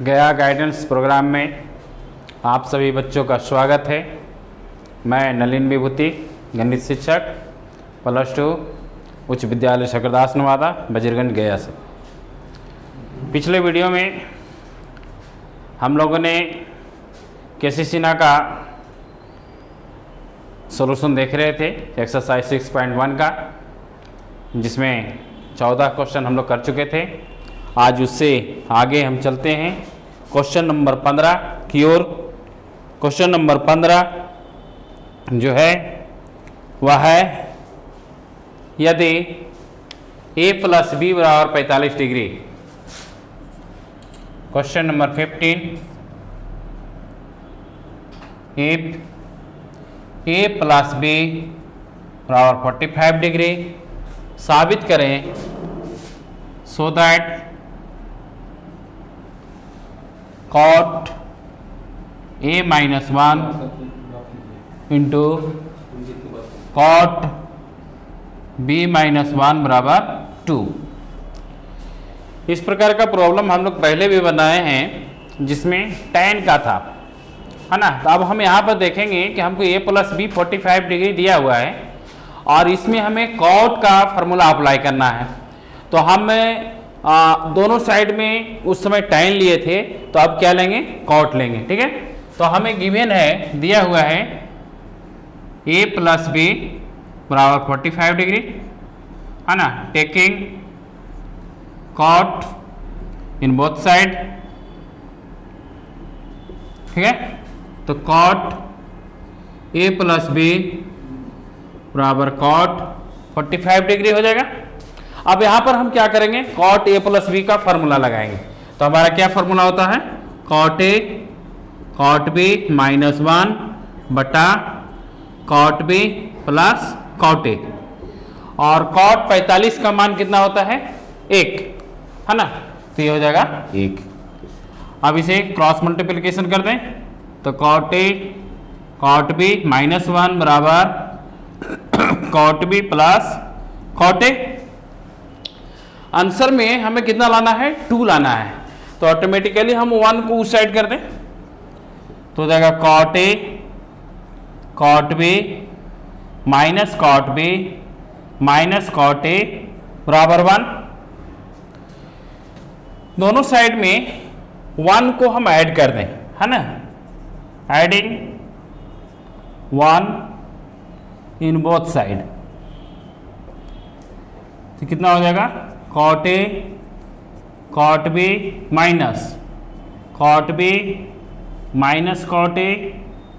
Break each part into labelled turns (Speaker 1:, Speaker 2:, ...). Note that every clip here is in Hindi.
Speaker 1: गया गाइडेंस प्रोग्राम में आप सभी बच्चों का स्वागत है। मैं नलिन विभूति, गणित शिक्षक, +2 उच्च विद्यालय शकरदास नवादा, बजरगंज, गया से। पिछले वीडियो में हम लोगों ने केसी सिन्हा का सॉल्यूशन देख रहे थे एक्सरसाइज 6.1 का, जिसमें 14 क्वेश्चन हम लोग कर चुके थे। आज उससे आगे हम चलते हैं क्वेश्चन नंबर 15 की ओर। क्वेश्चन नंबर 15 जो है वह है, यदि a + b = 45 degree. Question number 15, if a + b = 45 degree साबित करें so that cot a - 1 into cot b - 1 बराबर 2। इस प्रकार का प्रॉब्लम हम लोग पहले भी बनाए हैं, जिसमें tan का था, है ना। तो अब हम यहाँ पर देखेंगे कि हमको a + b 45 डिग्री दिया हुआ है और इसमें हमें कॉट का फॉर्मूला अप्लाई करना है। तो हम दोनों साइड में उस समय tan लिए थे, तो अब क्या लेंगे, कॉट लेंगे, ठीक है। तो हमें गिवन है, दिया हुआ है a + b = 45 डिग्री, है ना, taking cot in both side, ठीक है। तो cot a + b = cot 45 degree हो जाएगा। अब यहां पर हम क्या करेंगे, cot a + b का फॉर्मूला लगाएंगे। तो हमारा क्या फॉर्मूला होता है, cot a cot b - 1 बटा cot b plus cot a, और cot 45 का मान कितना होता है, 1, है ना। तो ये हो जाएगा 1। अब इसे क्रॉस मल्टीप्लिकेशन कर दें, तो cot a cot b - 1 बराबर cot b plus cot a। Answer में हमें कितना लाना है, 2 लाना है। तो ऑटोमेटिकली हम 1 को उस साइड कर दें, तो हो जाएगा cot a cot b minus cot b minus cot a बराबर 1। दोनों साइड में 1 को हम ऐड कर दें, है ना, एडिंग 1 इन बोथ साइड। तो कितना हो जाएगा, cot a cot b minus cot b minus cot a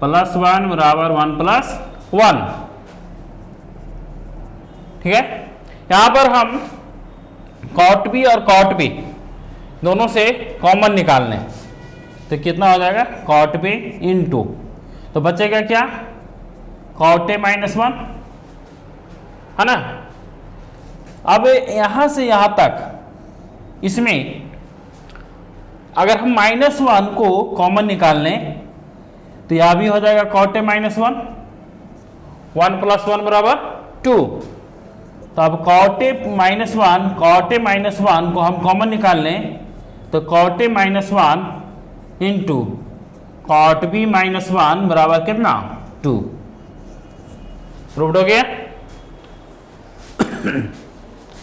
Speaker 1: plus 1 बराबर 1 + 1, ठीक है। यहां पर हम cot b और cot b दोनों से कॉमन निकाल लें, तो कितना हो जाएगा, cot b इंटू, तो बचेगा क्या, cot a - 1, है ना। अब यहां से यहां तक इसमें अगर हम -1 को कॉमन निकाल लें, तो यहां भी हो जाएगा cot a - 1, 1 + 1 बराबर 2। तो अब cot a - 1 को हम कॉमन निकाल लें, तो cot a - 1 into cot b - 1 बराबर कितना, 2। प्रूव्ड हो गया।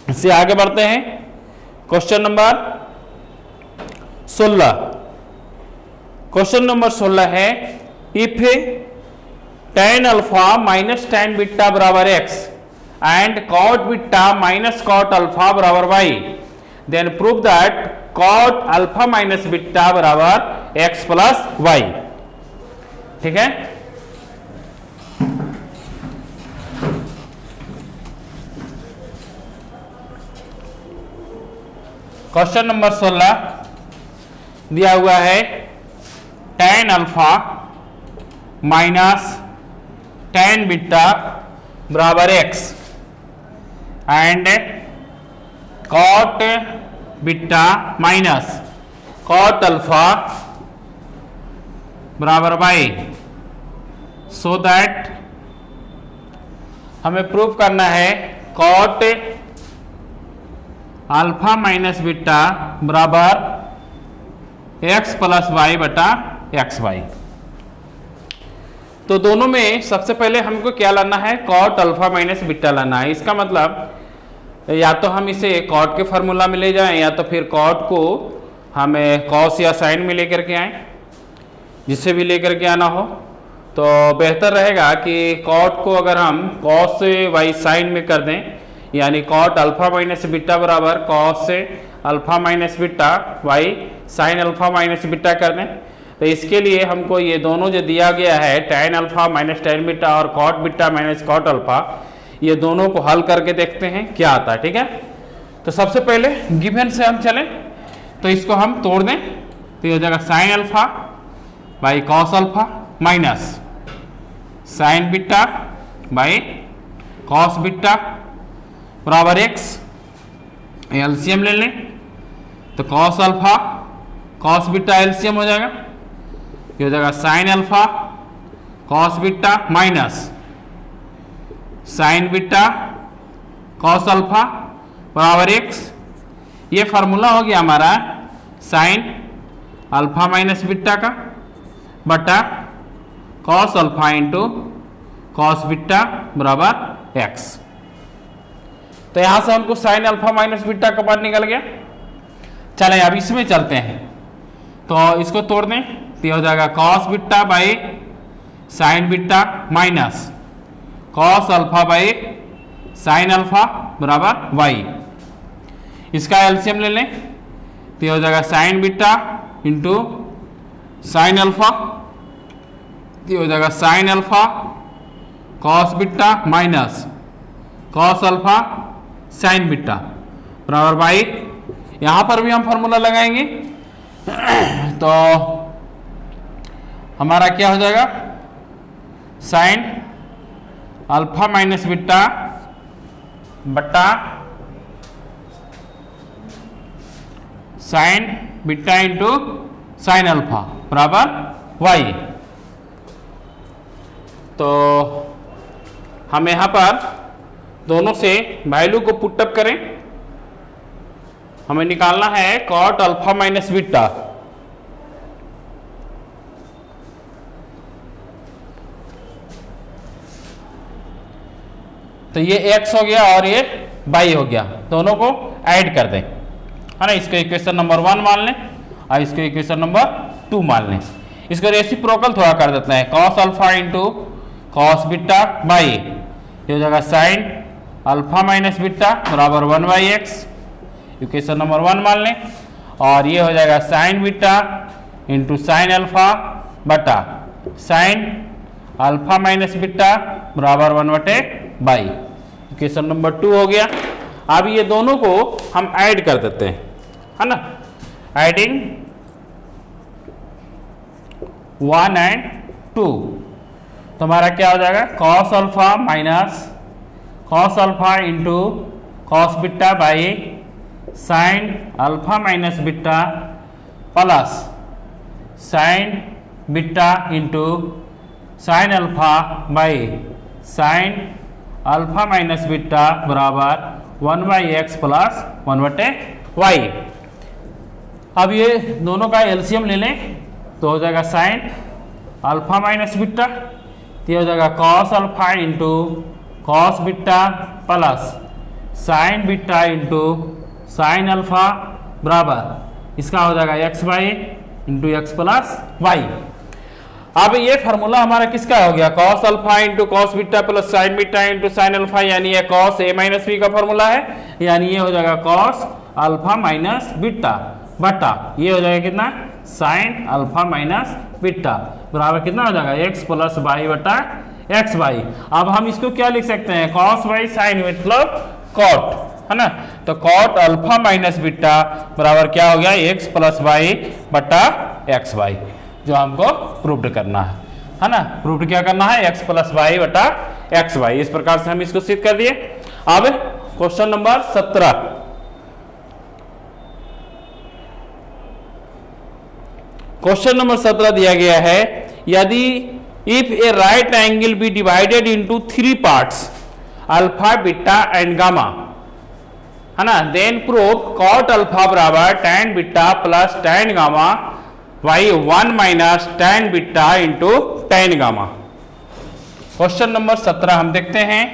Speaker 1: इससे आगे बढ़ते हैं, क्वेश्चन नंबर 16। क्वेश्चन नंबर 16 है, if tan alpha minus tan beta बराबर x and cot beta minus cot alpha बराबर y, then prove that cot alpha minus beta बराबर x प्लस y, ठीक है। क्वेश्चन नंबर 16 दिया हुआ है, tan alpha minus tan beta बराबर x and cot beta minus cot alpha बराबर y, सो दैट हमें प्रूफ करना है cot अल्फा माइनस बीटा बराबर एक्स प्लस वाई बटा एक्स वाई। तो दोनों में सबसे पहले हमको क्या लाना है, कॉट अल्फा माइनस बीटा लाना है। इसका मतलब या तो हम इसे कॉट के फार्मूला में ले जाएं या तो फिर कॉट को हमें कॉस या साइन में लेकर के आए, जिससे भी लेकर के आना हो तो बेहतर रहेगा कि कॉट को अगर हम कॉस से वाई साइन में कर दें, यानी कॉट अल्फा माइनस बीटा बराबर कॉस से alpha minus beta by sine alpha minus beta कर दें। तो इसके लिए हमको ये दोनों जो दिया गया है tan alpha minus tan beta और cot beta minus cot alpha, ये दोनों को हल करके देखते हैं क्या आता है। ठीक है, तो सबसे पहले गिवन से हम चलें तो इसको हम तोड़ दें, तो ये हो जाएगा sine alpha by cos alpha minus sign beta by cos beta बराबर एक्स। एलसीएम ले लें तो cos alpha cos beta LCM हो जाएगा, ये हो जाएगा sine alpha cos beta minus sign beta cos alpha बराबर एक्स। ये फार्मूला हो गया हमारा साइन अल्फा माइनस बीटा का बटा cos alpha into cos beta बराबर एक्स। तो यहां से हमको साइन अल्फा माइनस बीटा का बाहर निकल गया। चले अब इसमें चलते हैं, तो इसको तोड़ दें तो ये हो जाएगा cos beta by sine beta minus cos alpha by sine alpha बराबर वाई। इसका एलसीएम ले लें तो ये हो जाएगा sign beta into sine alpha, ये हो जाएगा sine alpha cos beta minus cos alpha sign beta बराबर बाई। यहां पर भी हम फॉर्मूला लगाएंगे तो हमारा क्या हो जाएगा साइन अल्फा माइनस बीटा बटा sign beta into sine alpha बराबर वाई। तो हम यहां पर दोनों से वैल्यू को पुटअप करें, हमें निकालना है कॉट अल्फा माइनस बीटा। तो ये x हो गया और ये y हो गया, दोनों को ऐड कर दें, है ना। इसको इक्वेशन नंबर 1 मान लें और इसको इक्वेशन नंबर 2 मान लें। इसको रेसिप्रोकल थोड़ा कर देते हैं, cos alpha into cos beta by, ये हो जाएगा साइन अल्फा माइनस बीटा बराबर 1 बाई एक्स, इक्वेशन नंबर 1 मान लें। और ये हो जाएगा sign beta into sine alpha बटा साइन अल्फा माइनस बीटा बराबर 1 बटे बाई, इक्वेशन नंबर 2 हो गया। अब ये दोनों को हम ऐड कर देते हैं, है ना। एडिंग 1 एंड 2 तो हमारा क्या हो जाएगा cos alpha minus cos alpha into cos beta by sign alpha minus beta plus sine beta into sine alpha by sine alpha minus beta बराबर 1 बाई एक्स प्लस 1 बटे वाई। अब ये दोनों का एलसीएम ले लें तो हो जाएगा साइन अल्फा माइनस बीटा, तो हो जाएगा cos alpha into cos beta plus sine beta into sine alpha बराबर इसका हो जाएगा X by into X plus Y. अब ये फार्मूला हमारा किसका हो गया cos alpha into cos beta plus sine beta into sine alpha, यानी ये कॉस ए माइनस बी का फार्मूला है, यानी ये हो जाएगा कॉस अल्फा माइनस बीटा बटा ये हो जाएगा कितना साइन अल्फा माइनस बीटा बराबर कितना हो जाएगा एक्स प्लस वाई बटा एक्स वाई। अब हम इसको क्या लिख सकते हैं कॉस वाई साइन मतलब कॉट, है ना। तो कॉट अल्फा माइनस बीटा बराबर क्या हो गया एक्स प्लस वाई बटा एक्स वाई, जो हमको प्रूव्ड करना है ना। प्रूव्ड क्या करना है एक्स प्लस वाई बटा एक्स वाई। इस प्रकार से हम इसको सिद्ध कर दिए। अब क्वेश्चन नंबर 17, क्वेश्चन नंबर 17 दिया गया है यदि if a right angle B divided into 3 parts alpha beta and gamma, है ना, देन प्रूव कॉट अल्फा बराबर tan beta plus tan gamma y 1 minus tan beta into tan gamma. Question number 17 हम देखते हैं।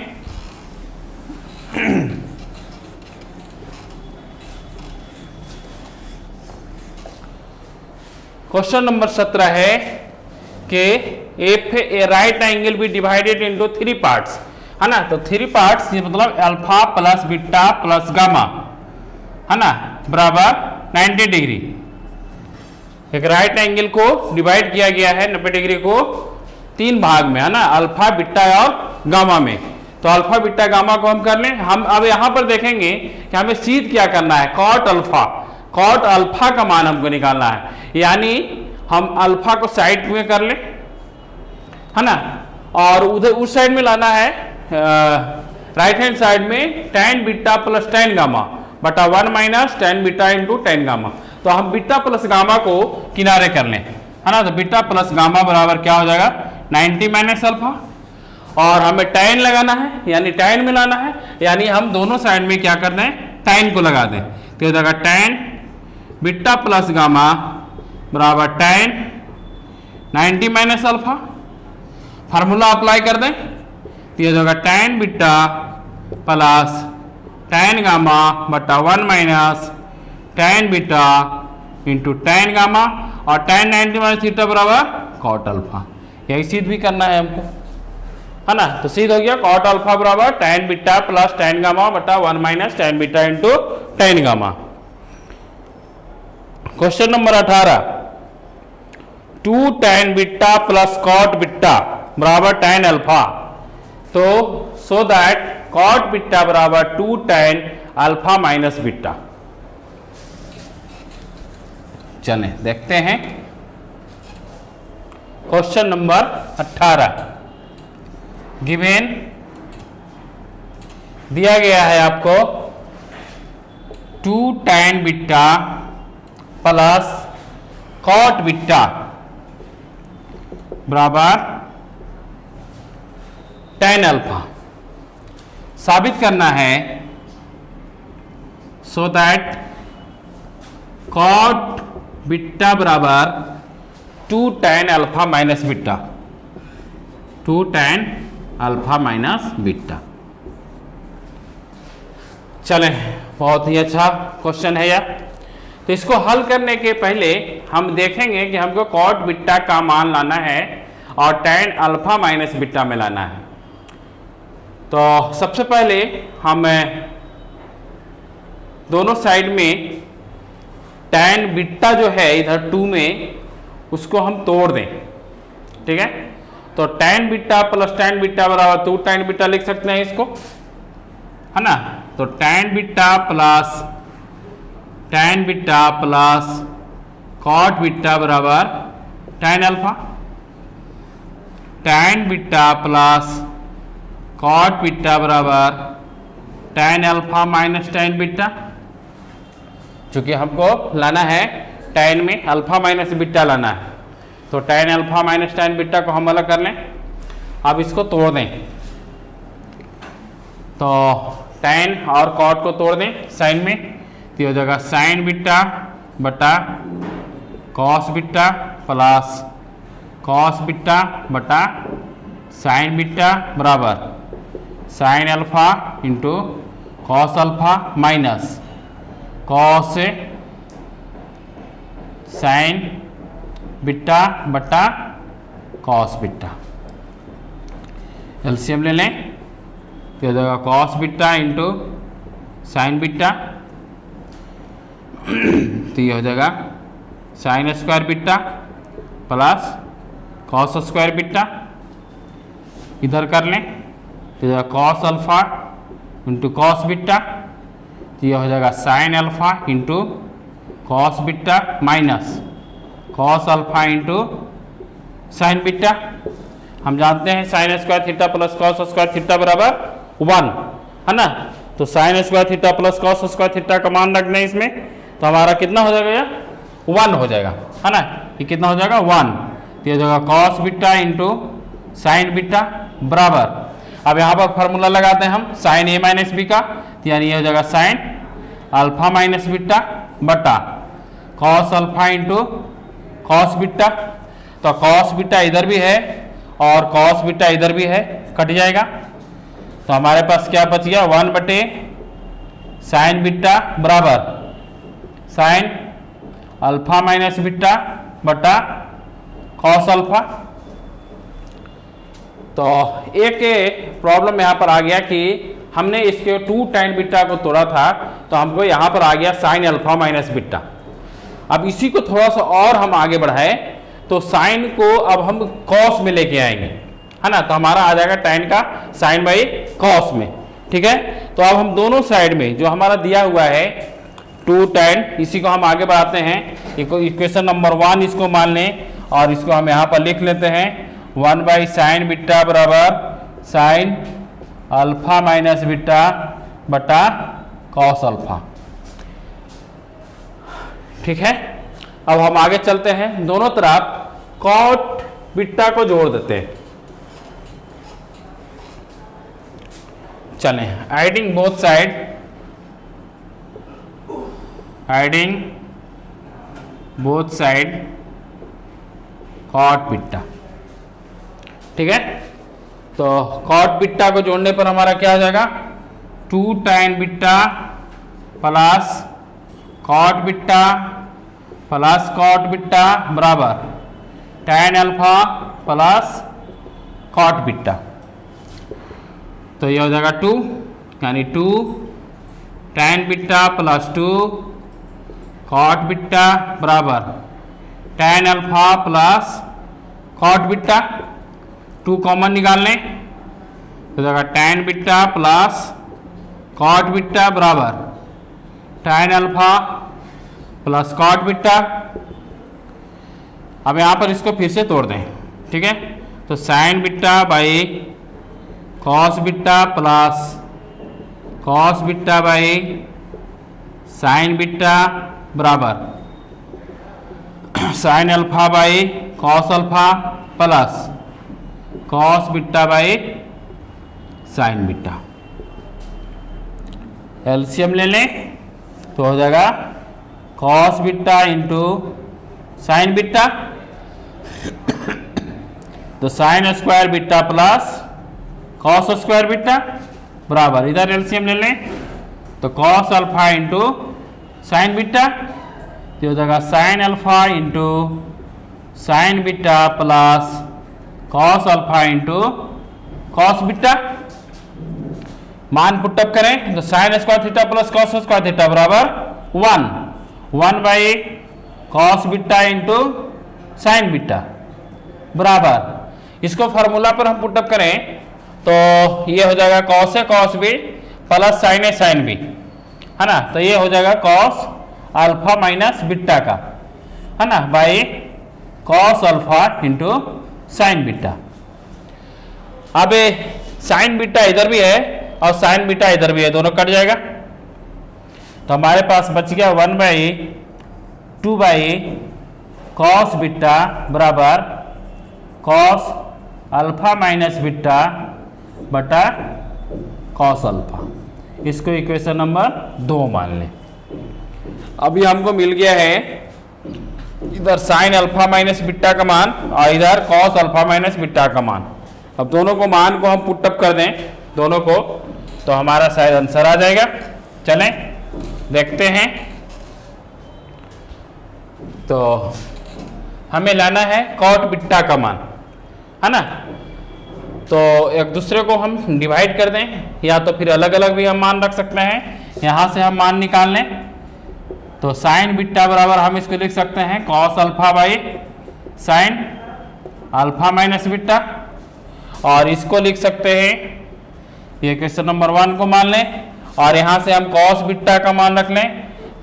Speaker 1: क्वेश्चन नंबर 17 है कि if a right angle B divided into 3 parts, है ना। तो 3 पार्ट्स ये मतलब alpha plus beta plus gamma, है ना, बराबर 90 डिग्री। एक राइट एंगल को डिवाइड किया गया है 90 डिग्री को 3 भाग में, है ना, अल्फा बीटा और गामा में। तो अल्फा बीटा गामा को हम कर लें। हम अब यहां पर देखेंगे कि हमें सीध क्या करना है, कॉट अल्फा। कॉट अल्फा का मान हमको निकालना है, यानी हम अल्फा को साइड में कर लें, है ना, और उधर उस साइड में लाना है राइट हैंड साइड में tan beta plus tan gamma बटा 1 minus tan beta into tan gamma. तो हम बीटा प्लस गामा को किनारे कर लें, है ना। तो बीटा प्लस गामा बराबर क्या हो जाएगा 90 माइनस अल्फा, और हमें tan लगाना है यानी tan मिलाना है, यानी हम दोनों साइड में क्या कर दें tan को लगा दें। तो हो जाएगा tan बीटा प्लस गामा बराबर tan 90 minus alpha. Formula apply कर दें तो ये हो जाएगा tan beta plus tan gamma बटा 1 minus tan beta into tan gamma, और tan 90 माइनस थीटा बराबर कॉट अल्फा। यही सीध भी करना है हमको, है ना। तो सीध हो गया कॉट अल्फा बराबर tan beta plus tan gamma बटा 1 minus tan beta into tan gamma. Question number 18, 2 tan beta plus cot beta बराबर tan अल्फा। तो सो दैट कॉट बीटा बराबर 2 tan अल्फा माइनस बीटा। चलें देखते हैं क्वेश्चन नंबर 18। गिवन दिया गया है आपको 2 tan beta plus cot beta बराबर tan अल्फा। साबित करना है सो दैट कॉट बीटा बराबर 2 tan alpha minus beta, 2 tan alpha minus beta. चलें, बहुत ही अच्छा क्वेश्चन है यह। तो इसको हल करने के पहले हम देखेंगे कि हमको कॉट बीटा का मान लाना है और tan अल्फा माइनस बीटा में लाना है। तो सबसे पहले हम दोनों साइड में tan बीटा जो है इधर 2 में उसको हम तोड़ दें, ठीक है। तो tan beta plus tan beta बराबर 2 tan बीटा लिख सकते हैं इसको, है ना। तो tan beta plus cot beta बराबर tan alpha, tan beta plus cot beta बराबर tan alpha minus tan beta. चूंकि हमको लाना है tan में अल्फा माइनस बीटा लाना है, तो tan alpha minus tan beta को हम अलग कर लें। अब इसको तोड़ दें, तो tan और कॉट को तोड़ दें साइन में, तो हो जाएगा साइन बीटा बटा cos beta plus cos beta बटा साइन बीटा बराबर sine alpha into cos alpha minus cos sine beta बटा कॉस बीटा। एलसीएम ले लें तो हो जाएगा cos beta into sine beta, तो ये हो जाएगा sign square beta plus cos square beta. इधर कर लें तो cos alpha into cos beta, तो यह हो जाएगा sine alpha into cos beta minus cos alpha into sine beta. हम जानते हैं sine square theta plus cos square theta बराबर 1, है ना। तो sine square theta plus cos square theta का मान रख दें इसमें, तो हमारा कितना हो जाएगा, 1 हो जाएगा, है ना। ये कितना हो जाएगा 1, तो हो जाएगा cos beta into sine beta बराबर। अब यहाँ पर फॉर्मूला लगाते हैं हम साइन ए माइनस बी का, तो यानी ये हो जाएगा साइन अल्फा माइनस बीटा बटा cos alpha into cos beta, तो कॉस बीटा इधर भी है और कॉस बीटा इधर भी है, कट जाएगा। तो हमारे पास क्या बच गया, 1 बटे साइन बीटा बराबर साइन अल्फा माइनस बीटा बटा कॉस अल्फा। तो एक प्रॉब्लम यहाँ पर आ गया कि हमने इसके 2 tan बीटा को तोड़ा था, तो हमको यहाँ पर आ गया साइन अल्फा माइनस बीटा। अब इसी को थोड़ा सा और हम आगे बढ़ाए तो साइन को अब हम कॉस में लेके आएंगे, है ना, तो हमारा आ जाएगा tan का साइन बाई कॉस में, ठीक है। तो अब हम दोनों साइड में जो हमारा दिया हुआ है 2 tan, इसी को हम आगे बढ़ाते हैं, इक्वेशन नंबर 1 इसको मान लें और इसको हम यहाँ पर लिख लेते हैं 1 बाई साइन बीटा बराबर साइन अल्फा माइनस बीटा बटा कॉस अल्फा, ठीक है। अब हम आगे चलते हैं, दोनों तरफ कॉट बीटा को जोड़ देते हैं। चलें, adding both side, adding both side cot beta, ठीक है। तो कॉट बीटा को जोड़ने पर हमारा क्या हो जाएगा, 2 tan beta plus cot beta plus cot beta बराबर tan alpha plus cot beta. तो ये हो जाएगा 2, यानी 2 tan beta plus 2 cot beta बराबर tan alpha plus cot beta. 2 common निकाल लें तो जाएगा tan beta plus cot beta बराबर tan alpha plus cot beta. अब यहाँ पर इसको फिर से तोड़ दें, ठीक है। तो sine beta by cos beta plus cos beta by sine beta बराबर sine alpha by cos alpha plus cos beta by sine beta. LCM ले लें तो हो जाएगा cos beta into sine beta, तो sine square beta plus cos square beta बराबर, इधर एलसीएम ले लें तो cos alpha into sine beta, तो हो जाएगा sine alpha into sine beta plus cos alpha into cos beta. मान पुटअप करें तो sine square theta plus cos square theta बराबर 1 by cos beta into sine beta बराबर, इसको फॉर्मूला पर हम पुटअप करें तो ये हो जाएगा cos A cos B plus sine A sine B, है ना। तो ये हो जाएगा कॉस अल्फा माइनस बीटा का, है ना, by cos alpha into sine beta. अब साइन बीटा इधर भी है और साइन बीटा इधर भी है, दोनों कट जाएगा। तो हमारे पास बच गया 1 बाई 2 बाई कॉस बीटा बराबर कॉस अल्फा माइनस बीटा बटा कॉस अल्फा। इसको इक्वेशन नंबर 2 मान लें। अभी हमको मिल गया है इधर साइन अल्फा माइनस बीटा का मान और इधर कॉस अल्फा माइनस बीटा का मान। अब दोनों को मान को हम पुटअप कर दें दोनों को, तो हमारा शायद आंसर आ जाएगा। चलें देखते हैं। तो हमें लाना है कॉट बीटा का मान, है ना। तो एक दूसरे को हम डिवाइड कर दें या तो फिर अलग अलग भी हम मान रख सकते हैं। यहाँ से हम मान निकाल लें तो साइन बीटा बराबर हम इसको लिख सकते हैं cos alpha by sine alpha minus beta, और इसको लिख सकते हैं ये क्वेश्चन नंबर 1 को मान लें और यहाँ से हम कॉस बीटा का मान रख लें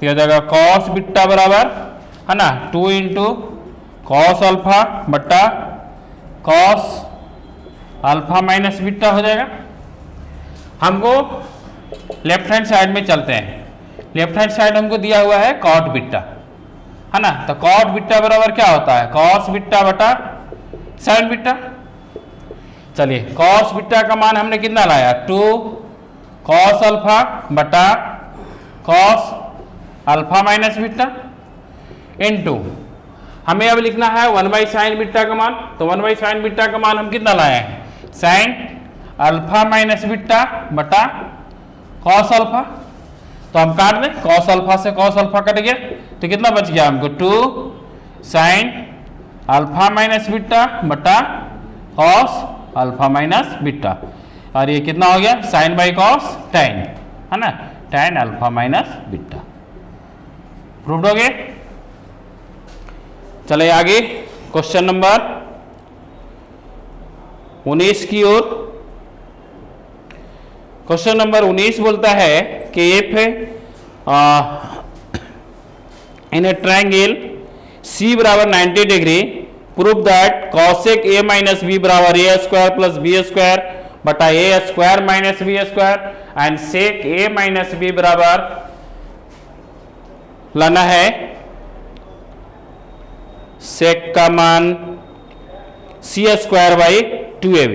Speaker 1: तो हो जाएगा कॉस बीटा बराबर, है ना, 2 इंटू कॉस अल्फा बट्टा कॉस अल्फा माइनस बीटा हो जाएगा। हमको लेफ्ट हैंड साइड में चलते हैं। लेफ्ट हैंड साइड हमको दिया हुआ है कॉट बीटा, है ना। तो कॉट बीटा बराबर क्या होता है, कॉस बीटा बटा साइन बीटा। चलिए कॉस बीटा का मान हमने कितना लाया, 2 कॉस अल्फा बटा cos alpha minus beta into हमें अब लिखना है 1/sin बीटा का मान। तो 1/sin बीटा का मान हम कितना लाए हैं, साइन अल्फा माइनस बीटा बटा कॉस अल्फा। तो हम काट दें, कॉस अल्फा से कॉस अल्फा कट गया, तो कितना बच गया हमको 2 साइन अल्फा माइनस बीटा बटा कॉस अल्फा माइनस बीटा। और ये कितना हो गया, साइन बाई कॉस टेन, है ना, tan alpha minus beta. Proved हो गए। चले आगे क्वेश्चन नंबर 19 की ओर। क्वेश्चन नंबर 19 बोलता है कि if in A triangle C बराबर 90 degree prove that cosec A minus B बराबर A square plus B square बटा A square minus B square and sec A minus B बराबर लाना है सेक का मान सी स्क्वायर बाई 2ab।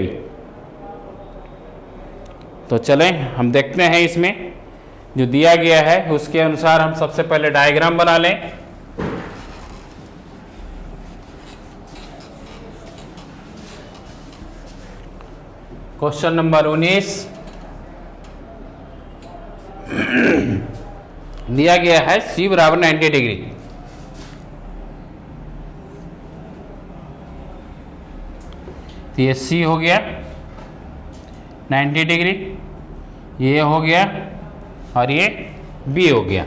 Speaker 1: तो चलें हम देखते हैं इसमें जो दिया गया है उसके अनुसार हम सबसे पहले डायग्राम बना लें। क्वेश्चन नंबर 19 दिया गया है सी बराबर 90 डिग्री। तो ये सी हो गया 90 डिग्री, ये हो गया और ये बी हो गया।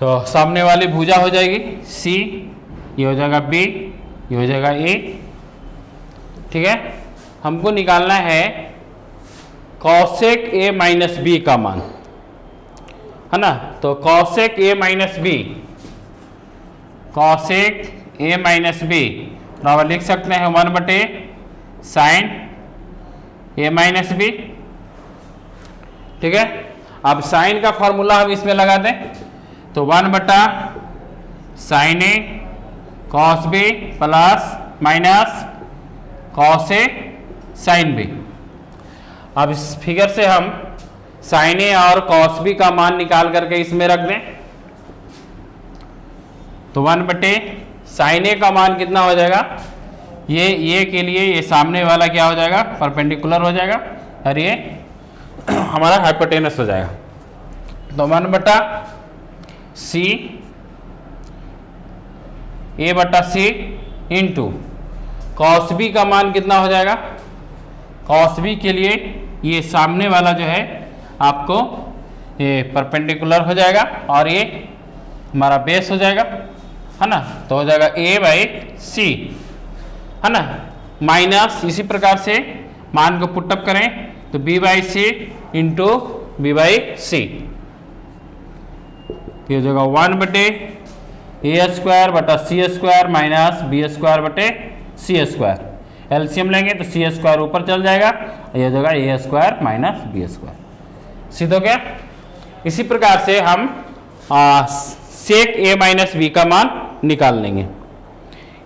Speaker 1: तो सामने वाली भुजा हो जाएगी सी, ये हो जाएगा बी, ये हो जाएगा ए। ठीक है, हमको निकालना है कॉसेक ए माइनस बी का मान, है ना। तो cosec A minus B, cosec A minus B बराबर लिख सकते हैं 1/साइन ए माइनस बी। ठीक है, अब साइन का फॉर्मूला हम इसमें लगा दें, तो 1/साइन A cos B plus minus cos A sine B. अब इस फिगर से हम साइन ए और कॉस बी का मान निकाल करके इसमें रख दें, तो 1/साइन ए का मान कितना हो जाएगा, ये के लिए ये सामने वाला क्या हो जाएगा, परपेंडिकुलर हो जाएगा और ये हमारा हाइपोटेनस हो जाएगा। तो 1/सी a/c इंटू कॉस बी का मान कितना हो जाएगा, कॉस बी के लिए ये सामने वाला जो है आपको ये परपेंडिकुलर हो जाएगा और ये हमारा बेस हो जाएगा, है ना। तो हो जाएगा a/c, है ना, माइनस इसी प्रकार से मान को पुटअप करें तो b/c इंटू b/c, ये हो जाएगा 1/a स्क्वायर बटा सी स्क्वायर माइनस बी स्क्वायर बटे सी स्क्वायर। एलसीएम लेंगे तो सी स्क्वायर ऊपर चल जाएगा, ये हो जाएगा A square minus B square. सिद्ध हो गया। इसी प्रकार से हम सेक ए माइनस बी का मान निकाल लेंगे।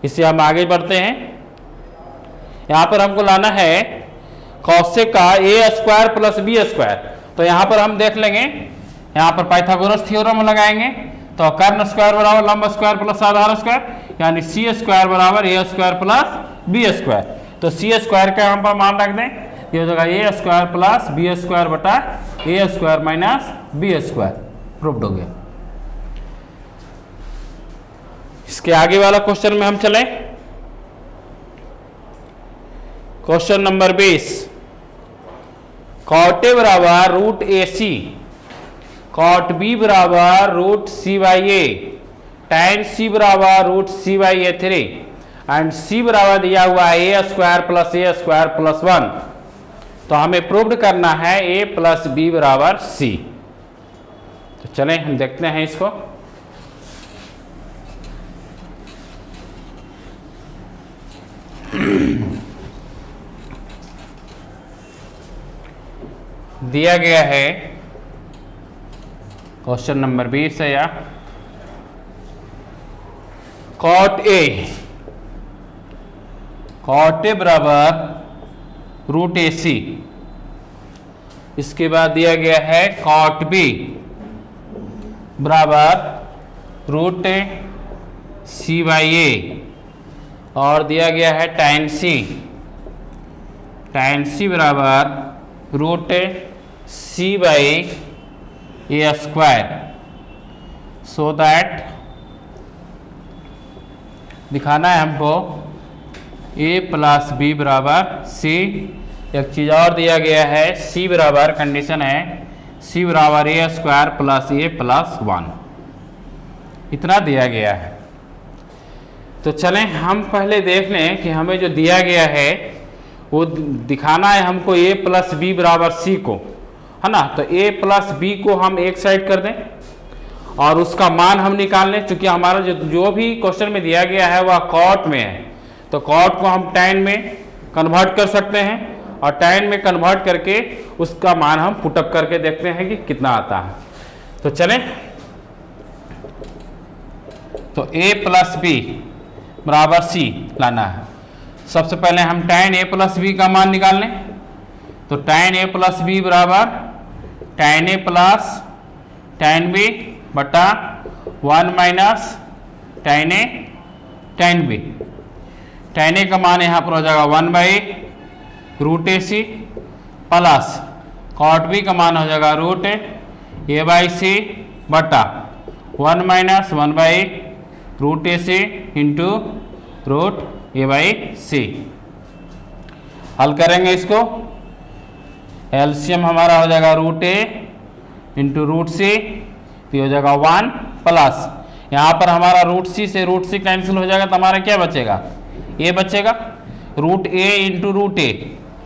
Speaker 1: इससे हम आगे बढ़ते हैं। यहाँ पर हमको लाना है कॉसेक का ए स्क्वायर प्लस बी स्क्वायर। तो यहाँ पर हम देख लेंगे, यहाँ पर पाइथागोरस थ्योरम लगाएंगे, तो कर्ण स्क्वायर बराबर लंब स्क्वायर प्लस आधार स्क्वायर, यानी सी स्क्वायर बराबर A square plus B square. तो सी स्क्वायर का यहाँ पर मान रख दें, ये हो जाएगा A square plus B square बटा A square minus B square. Proved हो गया। इसके आगे वाला क्वेश्चन में हम चलें। क्वेश्चन नंबर 20, कॉट ए बराबर root A C, cot B बराबर root C by A, tan C बराबर root C by A 3 and C बराबर दिया हुआ है ए स्क्वायर प्लस 1। तो हमें प्रूव्ड करना है ए प्लस बी बराबर सी। तो चलें हम देखते हैं इसको। दिया गया है क्वेश्चन नंबर 20 है, या कॉट ए बराबर रूट ए सी, इसके बाद दिया गया है कॉट बी बराबर रूट सी बाई ए, और दिया गया है tan सी, tan सी बराबर root C by A square, so that दिखाना है हमको a प्लस बी बराबर सी। एक चीज़ और दिया गया है, c बराबर, कंडीशन है c बराबर A square plus A plus 1, इतना दिया गया है। तो चलें हम पहले देख लें कि हमें जो दिया गया है वो दिखाना है हमको a प्लस बी बराबर सी को, है ना। तो a प्लस बी को हम एक साइड कर दें और उसका मान हम निकाल लें। चूंकि हमारा जो भी क्वेश्चन में दिया गया है वह कॉट में है, तो कॉट को हम tan में कन्वर्ट कर सकते हैं और tan में कन्वर्ट करके उसका मान हम पुटअप करके देखते हैं कि कितना आता है। तो चलें, तो a प्लस बी बराबर सी लाना है। सबसे पहले हम tan a प्लस बी का मान निकाल लें। तो tan a प्लस बी बराबर tan a plus tan b बटा 1 minus tan a tan b। tan a का मान यहाँ पर हो जाएगा 1 by root A C plus cot B का मान हो जाएगा रूट ए बाई सी बटा 1 minus 1 by root A C into root A by C. हल करेंगे इसको, एलसीएम हमारा हो जाएगा root A into root C, तो हो जाएगा 1 प्लस यहाँ पर हमारा रूट सी कैंसिल हो जाएगा, तो हमारा क्या बचेगा, ए बचेगा, रूट ए इंटू रूट ए,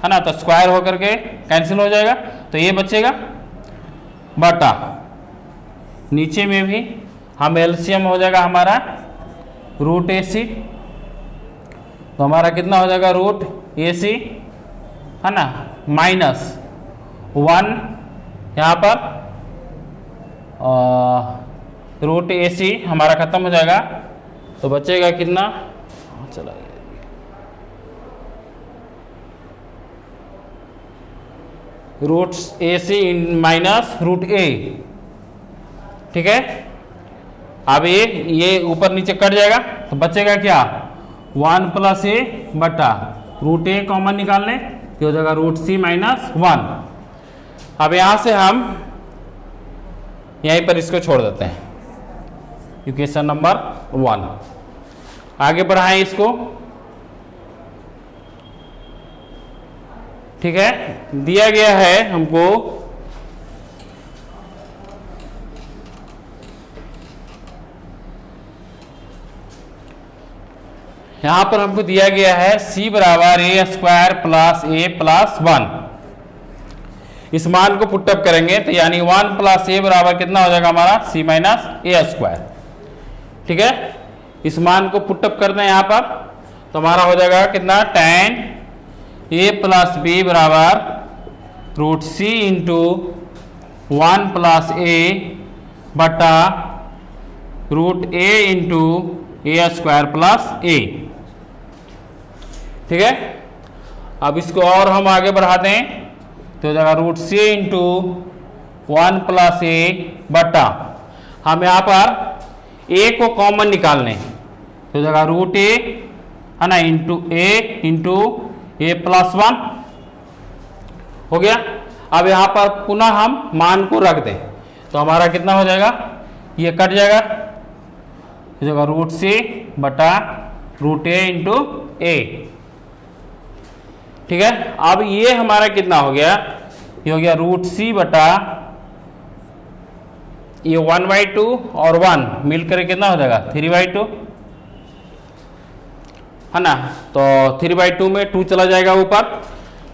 Speaker 1: है ना। तो स्क्वायर होकर के कैंसिल हो जाएगा, तो ये बचेगा बटा नीचे में भी हम एलसीएम हो जाएगा हमारा रूट ए सी, तो हमारा कितना हो जाएगा रूट ए सी, है ना, माइनस 1 यहाँ पर रूट ए सी हमारा खत्म हो जाएगा, तो बचेगा कितना, चला root A C minus root ए, ठीक है। अब ये ऊपर नीचे कट जाएगा, तो बचेगा क्या, 1 प्लस ए बटा रूट ए कॉमन निकाल लें, तो हो जाएगा रूट सी माइनस 1। अब यहां से हम यहीं पर इसको छोड़ देते हैं, इक्वेशन नंबर 1। आगे बढ़ाएं इसको, ठीक है। दिया गया है हमको यहां पर हमको दिया गया है c बराबर A square plus A plus 1। इस मान को पुटअप करेंगे तो यानी 1 प्लस ए बराबर कितना हो जाएगा हमारा c माइनस ए स्क्वायर, ठीक है। इस मान को पुटअप करते हैं यहाँ पर, तो हमारा हो जाएगा कितना, tan a प्लस बी बराबर रूट सी इंटू 1 प्लस ए बटा root A into A square plus ए, ठीक है। अब इसको और हम आगे बढ़ाते हैं, तो हो जाएगा रूट सी इंटू 1 प्लस ए बटा, हम यहाँ पर ए को कॉमन निकालने, तो हो जाएगा रूट ए, है ना, इंटू ए प्लस 1 हो गया। अब यहाँ पर पुनः हम मान को रख दें, तो हमारा कितना हो जाएगा, ये कट जाएगा, हो जाएगा रूट सी बटा रूट ए इंटू ए, ठीक है। अब ये हमारा कितना हो गया, ये हो गया रूट सी बटा ये 1/2 और 1 मिलकर कितना हो जाएगा 3/2, है ना। तो 3/2 में 2 चला जाएगा ऊपर,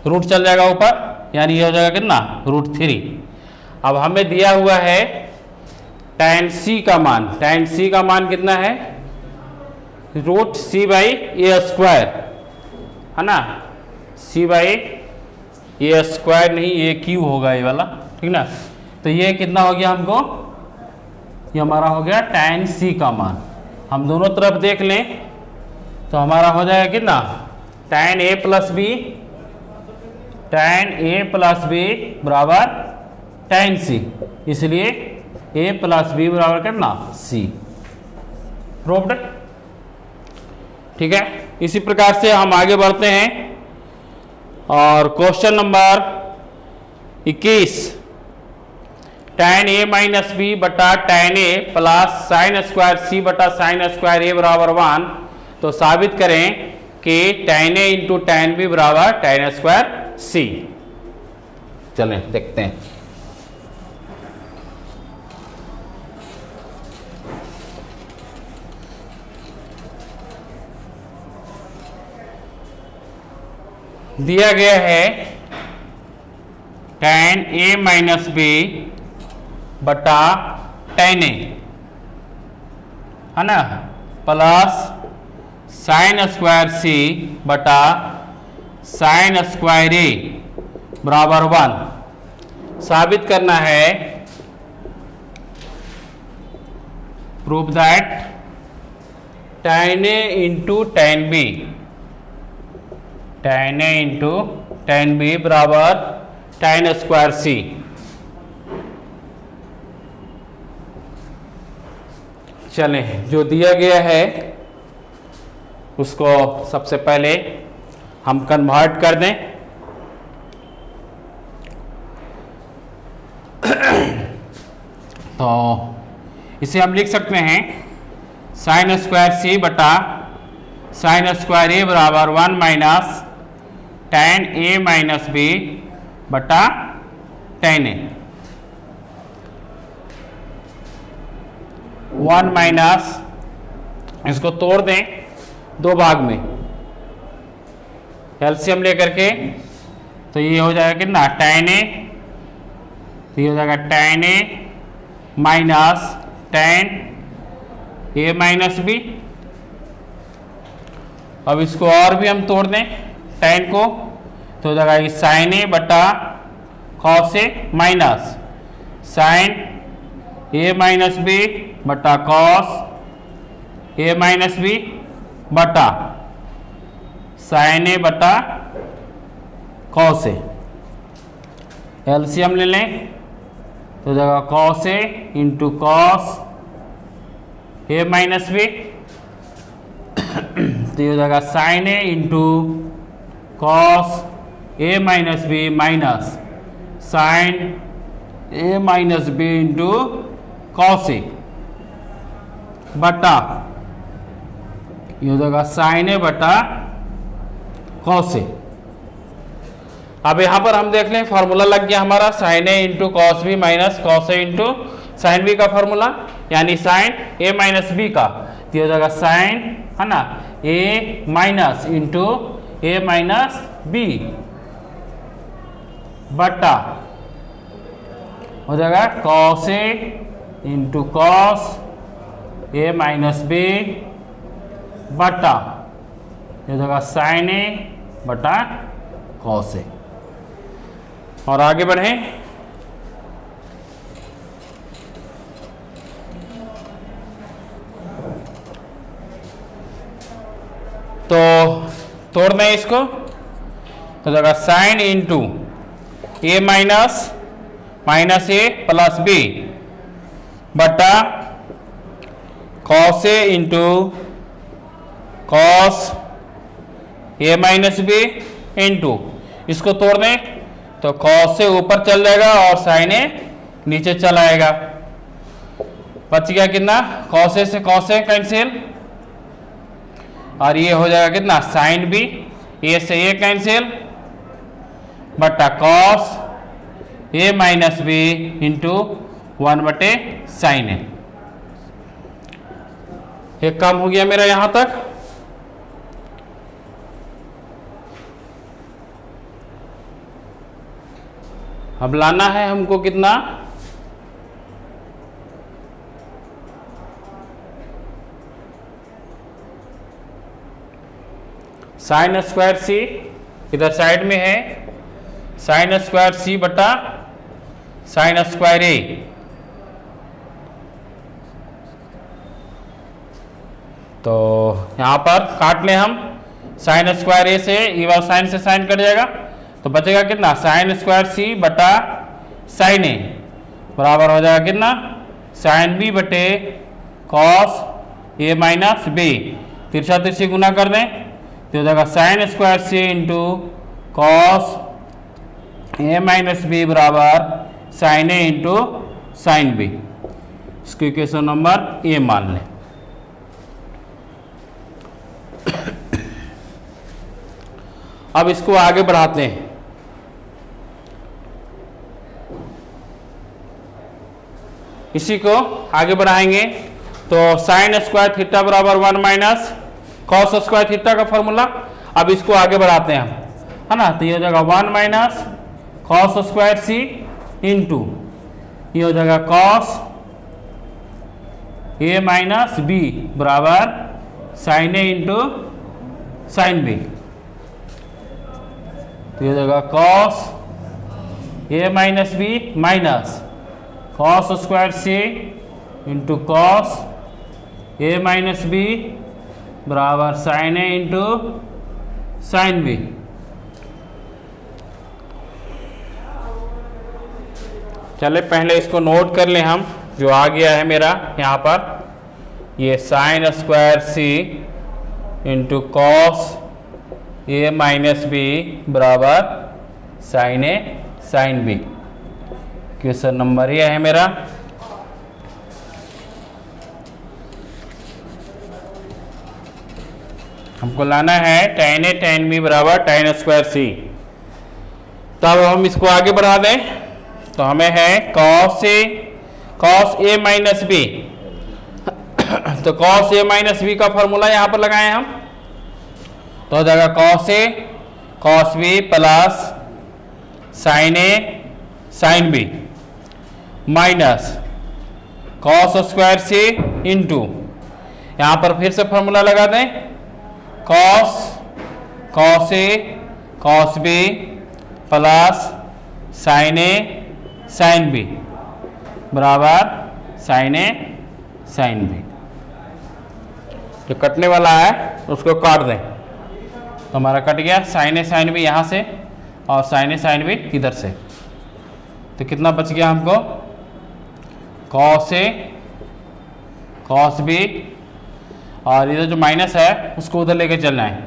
Speaker 1: रूट चल जाएगा ऊपर, यानी ये हो जाएगा कितना, रूट 3। अब हमें दिया हुआ है tan c का मान, tan c का मान कितना है, root C by A square, है ना, c बाई ए स्क्वायर नहीं, ये क्यू होगा ये वाला, ठीक ना। तो ये कितना हो गया हमको, ये हमारा हो गया tan c का मान। हम दोनों तरफ देख लें तो हमारा हो जाएगा कितना, tan a plus B, tan a plus B बराबर tan c, इसलिए a प्लस बी बराबर कितना c, प्रूव्ड। ठीक है, इसी प्रकार से हम आगे बढ़ते हैं और question number 21, tan a minus B बटा tan a plus sine square C बटा साइन स्क्वायर ए बराबर 1। तो साबित करें कि tan a into tan b बराबर tan स्क्वायर सी। चलें देखते हैं। दिया गया है tan a माइनस बी बटा tan a, है ना, प्लस साइन स्क्वायर सी बटा साइन स्क्वायर ए बराबर 1। साबित करना है, prove that tan a into tan b, tan a into tan b बराबर tan स्क्वायर सी। चलें, जो दिया गया है उसको सबसे पहले हम कन्वर्ट कर दें। तो इसे हम लिख सकते हैं साइन स्क्वायर सी बटा साइन स्क्वायर ए बराबर 1 minus tan a minus B बटा tan a। 1 माइनस, इसको तोड़ दें दो भाग में एलसीएम लेकर के, तो ये हो जाएगा कितना tan a, तो ये हो जाएगा tan a minus tan a minus B. अब इसको और भी हम तोड़ दें tan को, तो हो जाएगा साइन a बटा cos a minus sine a minus B बटा कॉस a माइनस बी बटा साइन a बटा कॉस a। एलसीएम ले लें तो जगह cos a into cos a minus B, तो ये हो जाएगा sine a into cos a minus B minus sine a minus B into cos a बटा ये हो जाएगा साइन a बटा कॉस a। अब यहां पर हम देख लें, फॉर्मूला लग गया हमारा sine a into cos B minus cos a into sine B का फॉर्मूला, यानी साइन a माइनस बी का, तो ये हो जाएगा साइन, है ना, a minus into a minus B बटा हो जाएगा cos a into cos a minus B बटा ये हो जाएगा साइन a बटा कॉस a। और आगे बढ़ें, तो तोड़ दें इसको, तो जाएगा साइन इंटू ए माइनस माइनस ए प्लस बी बटा cos A into cos A minus B into, इसको तोड़ दें तो कॉस से ऊपर चल जाएगा और साइन ए नीचे चल आएगा। बच गया कितना, कॉस ए से कॉस ए कैंसिल, और ये हो जाएगा कितना साइन बी, ए से ए कैंसिल बटा cos A minus B into 1 बटे साइन ए। एक काम हो गया मेरा यहां तक। अब लाना है हमको कितना, साइन स्क्वायर सी इधर साइड में है, साइन स्क्वायर सी बटा साइन स्क्वायर ए, तो यहां पर काट लें हम, साइन स्क्वायर ए से ये वाला साइन से साइन कट जाएगा, तो बचेगा कितना साइन स्क्वायर सी बटा साइन ए बराबर हो जाएगा कितना साइन बी बटे कॉस ए माइनस बी, तिरछा तिरछी गुना कर दें तो हो जाएगा sign square C into cos A minus B बराबर sine A into sine B. इसको इक्वेशन नंबर ए मान लें। अब इसको आगे बढ़ाते हैं। इसी को आगे बढ़ाएंगे तो साइन स्क्वायर थीटा बराबर 1 माइनस कॉस स्क्वायर थीटा का फॉर्मूला। अब इसको आगे बढ़ाते हैं हम, है ना। तो ये हो जाएगा 1 minus cos square C into ये हो जाएगा कॉस ए माइनस बी बराबर sine A into sine B. तो ये हो जाएगा cos A minus B minus cos square C into cos A minus B बराबर sine A into sine B. चले पहले इसको नोट कर लें हम, जो आ गया है मेरा यहाँ पर ये sign square C into cos A minus B बराबर sine A sine B. Question number ये है मेरा। हमको लाना है tan ए tan बी बराबर tan स्क्वायर सी। तब हम इसको आगे बढ़ा दें तो हमें है cos ए माइनस बी। तो cos ए माइनस बी का फॉर्मूला यहां पर लगाए हम तो हो जाएगा cos A cos B plus sine A sine B minus cos square C into यहां पर फिर से फॉर्मूला लगा दें cos A cos B plus sine A sine B बराबर साइन ए साइन बी। जो कटने वाला है उसको काट दें तो हमारा कट गया साइन ए साइन बी यहाँ से और साइन ए साइन बी इधर से। तो कितना बच गया हमको कॉस ए कॉस बी और इधर जो माइनस है उसको उधर लेके चलना है।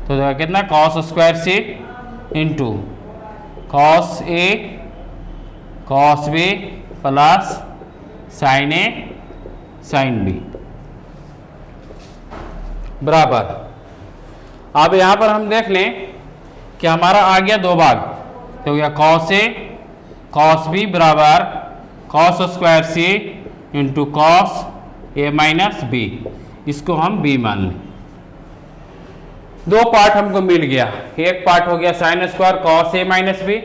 Speaker 1: तो कितना cos square C into cos A cos B plus sine A sine B बराबर। अब यहाँ पर हम देख लें कि हमारा आ गया दो भाग। तो हो गया कॉस ए कॉस बी बराबर cos square C into cos A minus B. इसको हम बी मान लें। दो पार्ट हमको मिल गया, एक पार्ट हो गया sine square cos A minus B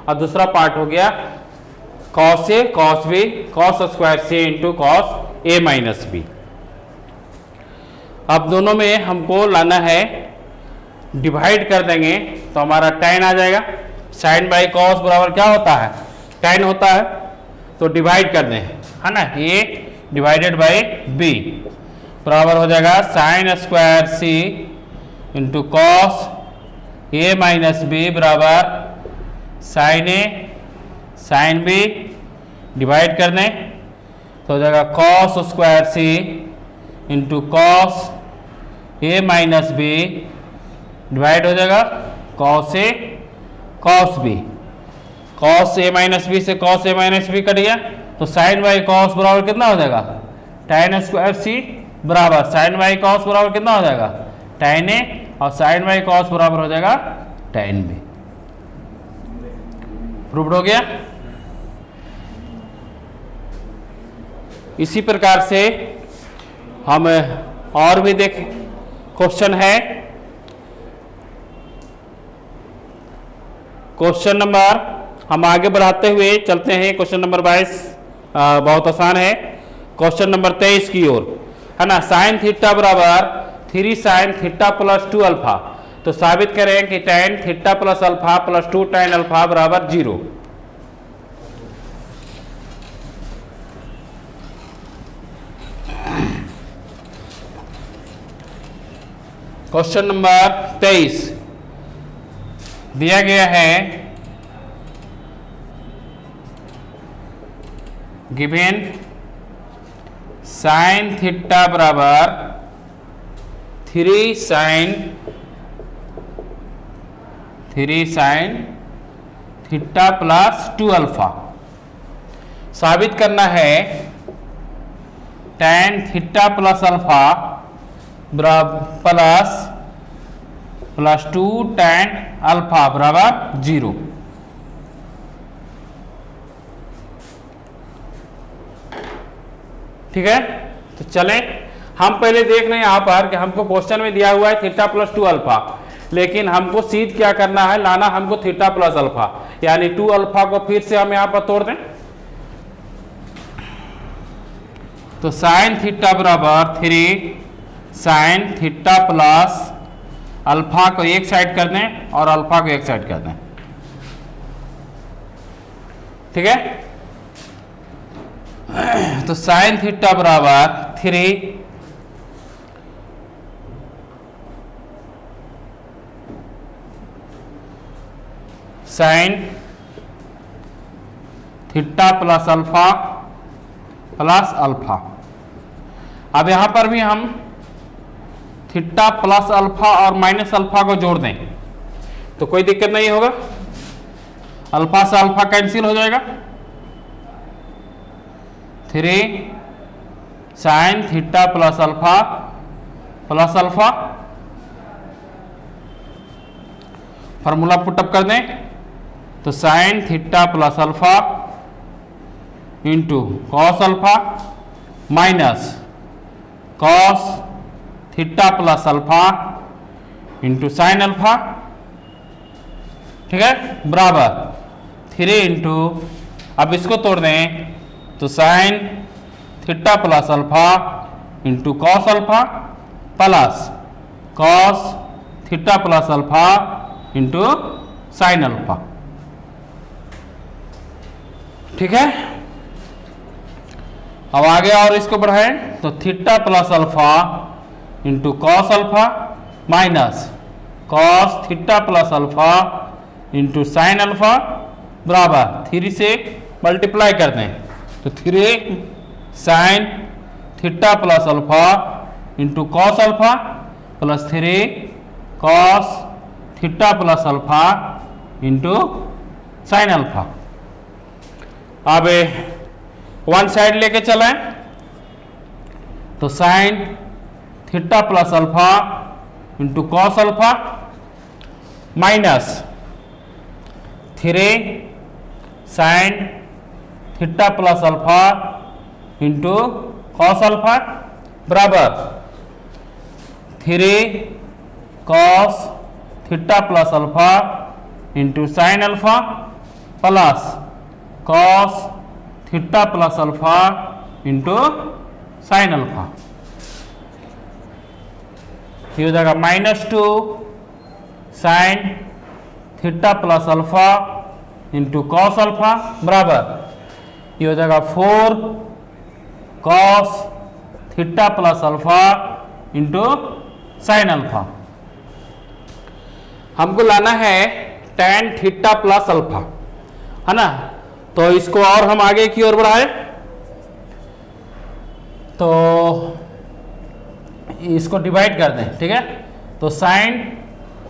Speaker 1: और दूसरा पार्ट हो गया cos A cos B cos square C into cos A minus B. अब दोनों में हमको लाना है, डिवाइड कर देंगे तो हमारा tan आ जाएगा। साइन बाई कॉस बराबर क्या होता है tan होता है। तो डिवाइड कर दें, है ना, ए डिवाइडेड बाई बी बराबर हो जाएगा sign square C into cos A minus B बराबर sine A sine B. Divide कर दें तो हो जाएगा cos square C into cos A minus B divide हो जाएगा cos A cos B. Cos A minus B से cos A minus B cut गया तो साइन बाई कॉस बराबर कितना हो जाएगा tan स्क्वायर सी बराबर साइन बाई कॉस बराबर कितना हो जाएगा tan ए और साइन बाई कॉस बराबर हो जाएगा tan बी। प्रूव्ड हो गया। इसी प्रकार से हम और भी देखें, क्वेश्चन है क्वेश्चन नंबर, हम आगे बढ़ाते हुए चलते हैं। क्वेश्चन नंबर 22 बहुत आसान है। क्वेश्चन नंबर 23 की ओर, है ना। साइन थीटा बराबर 3 साइन थीटा प्लस 2 अल्फा। तो साबित करें कि tan theta plus alpha plus 2 tan alpha बराबर 0। क्वेश्चन नंबर 23 दिया गया है, गिवेन साइन थीटा बराबर 3 sin थीटा प्लस 2 अल्फा। साबित करना है tan theta plus alpha plus 2 tan alpha बराबर 0। ठीक है, तो चलें हम पहले देख रहे हैं यहां पर कि हमको क्वेश्चन में दिया हुआ है थीटा प्लस 2 अल्फा, लेकिन हमको सीध क्या करना है, लाना हमको थीटा प्लस अल्फा, यानी 2 अल्फा को फिर से हम यहां पर तोड़ दें। तो साइन थीटा बराबर 3 साइन थीटा प्लस अल्फा को एक साइड कर दें और अल्फा को एक साइड कर दें। ठीक है, तो साइन थीटा बराबर 3 sine theta plus alpha plus alpha. अब यहां पर भी हम थीटा प्लस अल्फा और माइनस अल्फा को जोड़ दें तो कोई दिक्कत नहीं होगा, अल्फा से अल्फा कैंसिल हो जाएगा। 3 sine theta plus alpha formula put up कर दें तो sine theta plus alpha into cos alpha minus cos theta plus alpha into sine alpha. ठीक है, बराबर 3 इंटू, अब इसको तोड़ दें तो sine theta plus alpha into cos alpha plus cos theta plus alpha into sine alpha. ठीक है, अब आगे और इसको बढ़ाएं तो theta plus alpha into cos alpha minus cos theta plus alpha into sine alpha बराबर 3 से मल्टीप्लाई कर दें तो 3 sine theta plus alpha into cos alpha plus 3 cos theta plus alpha into sine alpha. अब वन साइड लेके चलें तो sine theta plus alpha into cos alpha minus 3 sine theta plus alpha into cos alpha बराबर 3 cos theta plus alpha into sine alpha plus cos theta plus alpha into sine alpha. ये हो जाएगा -2 sine theta plus alpha into cos alpha बराबर ये हो जाएगा 4 cos theta plus alpha into sine alpha. हमको लाना है tan थीटा प्लस अल्फा, है ना, तो इसको और हम आगे की ओर बढ़ाए तो इसको डिवाइड कर दें। ठीक है, तो sine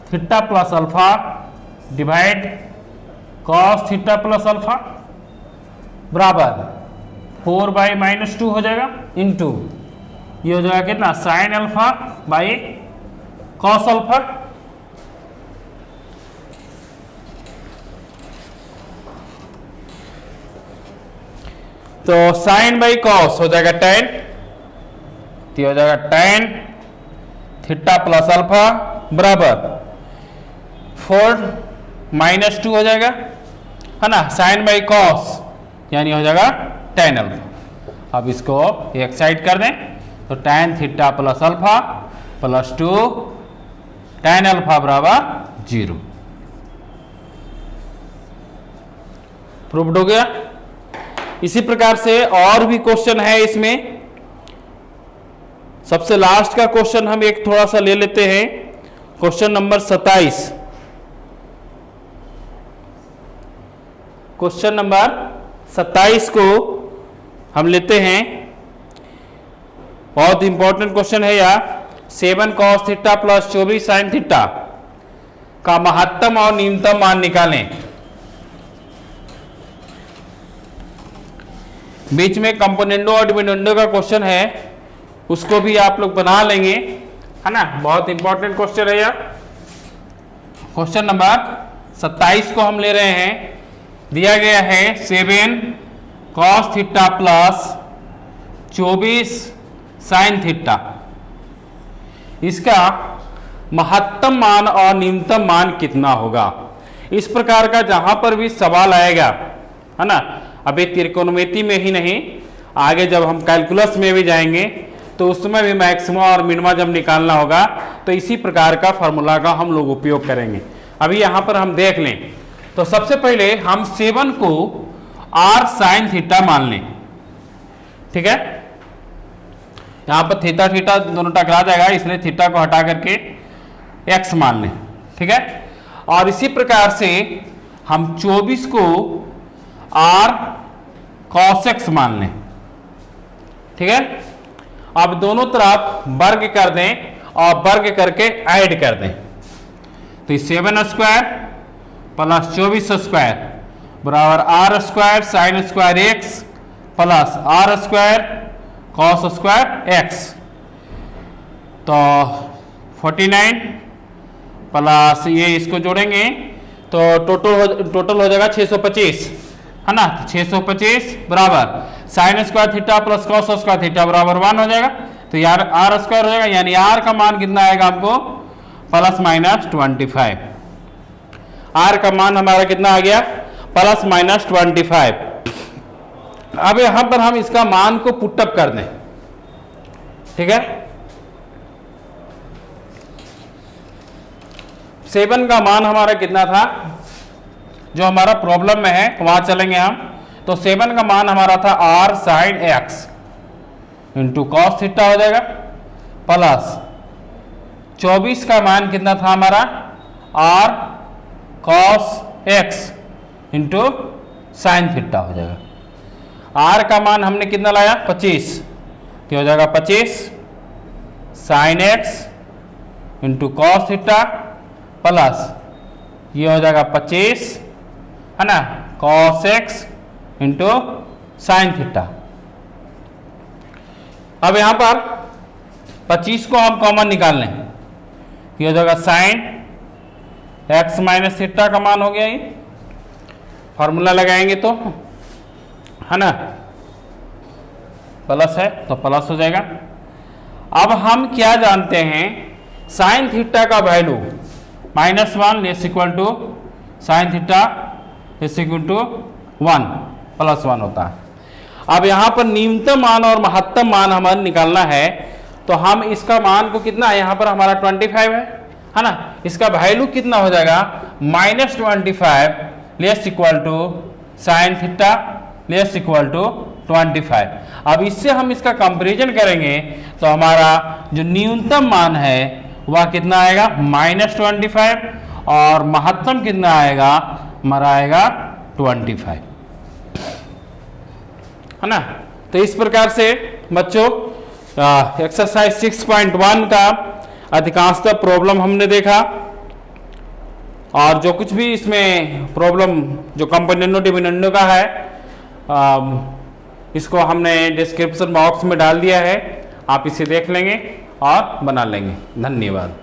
Speaker 1: theta plus alpha divide cos theta plus alpha बराबर 4/-2 हो जाएगा इंटू ये हो जाएगा कितना sign alpha by cos alpha. तो साइन बाई कॉस हो जाएगा tan, तो हो जाएगा tan थीटा प्लस अल्फा बराबर 4-2 हो जाएगा, है ना, साइन बाई कॉस यानी हो जाएगा tan अल्फा। अब इसको एक साइड कर दें तो tan theta plus alpha plus 2 tan alpha बराबर 0। प्रूव्ड हो गया। इसी प्रकार से और भी क्वेश्चन है इसमें। सबसे लास्ट का क्वेश्चन हम एक थोड़ा सा ले लेते हैं, क्वेश्चन नंबर 27। क्वेश्चन नंबर 27 को हम लेते हैं, बहुत इंपॉर्टेंट क्वेश्चन है यार। 7 cos theta plus 24 sin theta का महत्तम और न्यूनतम मान निकालें। बीच में कंपोनेंडो और डिविडेंडो का क्वेश्चन है, उसको भी आप लोग बना लेंगे, है ना, बहुत इंपॉर्टेंट क्वेश्चन है यार। क्वेश्चन नंबर 27 को हम ले रहे हैं। दिया गया है 7 cos theta plus 24 sin theta, इसका महत्तम मान और न्यूनतम मान कितना होगा। इस प्रकार का जहां पर भी सवाल आएगा, है ना, अभी त्रिकोणमिति में ही नहीं, आगे जब हम कैलकुलस में भी जाएंगे तो उसमें भी मैक्सिमम और मिनिमम जब निकालना होगा तो इसी प्रकार का फॉर्मूला का हम लोग उपयोग करेंगे। अभी यहां पर हम देख लें तो सबसे पहले हम 7 को r sin थीटा मान लें, ठीक है। यहां पर थीटा थीटा दोनों टकरा जाएगा, इसलिए थीटा को हटा करके x मान लें, ठीक है। और इसी प्रकार से हम 24 को r cos x मान लें, ठीक है। अब दोनों तरफ वर्ग कर दें और वर्ग करके ऐड कर दें, तो 7 स्क्वायर प्लस 24 स्क्वायर बराबर r square sine square x plus r square cos square x, तो 49 प्लस ये इसको जोड़ेंगे तो टोटल हो जाएगा 625, है ना। 625 बराबर sine square theta plus cos square theta बराबर 1 हो जाएगा, तो यार r स्क्वायर हो जाएगा, यानी r का मान कितना आएगा हमको प्लस माइनस 25। r का मान हमारा कितना आ गया प्लस माइनस 25। अब यहां पर हम इसका मान को पुटअप कर दें, ठीक है। 7 का मान हमारा कितना था, जो हमारा प्रॉब्लम में है वहां चलेंगे हम, तो 7 का मान हमारा था r sine x into cos theta हो जाएगा, प्लस 24 का मान कितना था हमारा r cos x into sine theta हो जाएगा। r का मान हमने कितना लाया 25, तो हो जाएगा 25 sine x into cos theta plus ये हो जाएगा 25, है ना, cos x into sine theta. अब यहां पर 25 को हम कॉमन निकाल लें, ये हो जाएगा साइन x माइनस थीटा का मान हो गया, ये फॉर्मूला लगाएंगे तो, है ना, प्लस है तो प्लस हो जाएगा। अब हम क्या जानते हैं, साइन थीटा का value -1 is equal to sine theta is equal to 1 plus 1 होता है। अब यहां पर न्यूनतम मान और महत्तम मान हमें निकालना है, तो हम इसका मान को कितना है, यहां पर हमारा 25 है ना, इसका वैल्यू कितना हो जाएगा -25 less equal to sine theta less equal to 25। अब इससे हम इसका कंपैरिजन करेंगे तो हमारा जो न्यूनतम मान है वह कितना आएगा -25 और महत्तम कितना आएगा हमारा आएगा 25, है ना। तो इस प्रकार से बच्चों एक्सरसाइज 6.1 का अधिकांशतः प्रॉब्लम हमने देखा, और जो कुछ भी इसमें प्रॉब्लम जो कंपोनेंटो डिविडेंडो का है इसको हमने डिस्क्रिप्शन बॉक्स में डाल दिया है, आप इसे देख लेंगे और बना लेंगे। धन्यवाद।